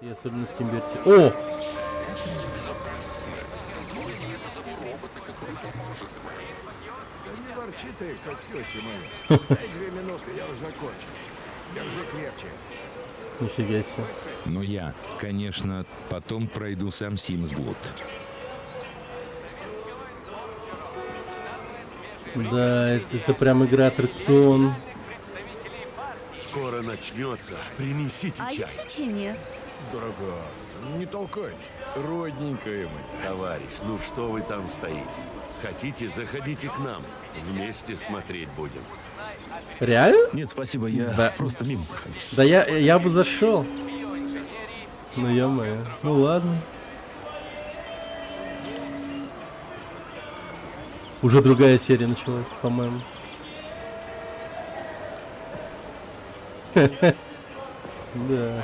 И особенно с Кимберси. О! Да не ворчи ты, как теща моя. Дай 2 минуты, я уже закончу. Держи крепче. Нифига себе. Но я, конечно, потом пройду сам Симсблуд. Да, это прям игра-аттракцион. Скоро начнется. Принесите А чай. есть печенье? Дорогая, не толкайся. Родненькая моя. Товарищ, ну что вы там стоите? Хотите, заходите к нам. Вместе смотреть будем. Реально? Нет, спасибо, я Да. просто мимо проходил. Да я бы зашел. Ну ё-моё. Ну ладно. Уже другая серия началась, по-моему. Да.